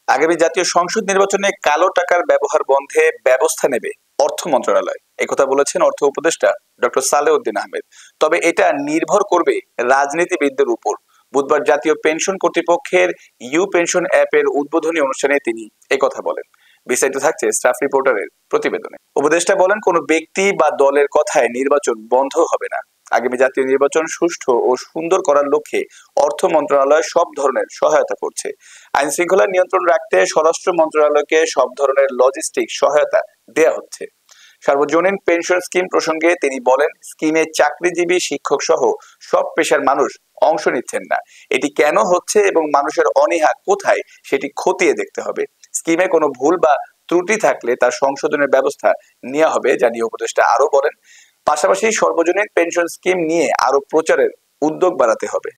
আগামী জাতীয় সংসদ নির্বাচনে কালো টাকার ব্যবহার বন্ধে ব্যবস্থা নেবে অর্থ মন্ত্রণালয়। একথা বলেছেন অর্থ উপদেষ্টা ডক্টর সালেউদ্দিন আহমেদ। তবে এটা নির্ভর করবে রাজনীতিবিদদের উপর। বুধবার জাতীয় পেনশন কর্তৃপক্ষের ইউ পেনশন অ্যাপের উদ্বোধনী অনুষ্ঠানে তিনি একথা বলেন। বিস্তারিত থাকছে স্টাফ রিপোর্টারের প্রতিবেদনে। উপদেষ্টা বলেন, কোনো ব্যক্তি বা দলের কথায় নির্বাচন বন্ধ হবে না। আগামী জাতীয় নির্বাচন সুষ্ঠু ও সুন্দর করার লক্ষ্যে অর্থ মন্ত্রণালয় সব ধরনের সহায়তা করছে। আইন শৃঙ্খলা নিয়ন্ত্রণ রাখতে স্বরাষ্ট্র মন্ত্রণালয়কে সব ধরনের লজিস্টিক সহায়তা দেয়া হচ্ছে। সার্বজনীন পেনশন স্কিম প্রসঙ্গে তিনি বলেন, স্কিমে চাকরিজীবী, শিক্ষক সহ সব পেশার মানুষ অংশ নিচ্ছেন না। এটি কেন হচ্ছে এবং মানুষের অনীহা কোথায় সেটি খতিয়ে দেখতে হবে। স্কিমে কোনো ভুল বা ত্রুটি থাকলে তার সংশোধনের ব্যবস্থা নেওয়া হবে, জানিয়ে উপদেষ্টা আরো বলেন, পাশাপাশি সর্বজনীন পেনশন স্কিম নিয়ে আরো প্রচারের উদ্যোগ বাড়াতে হবে।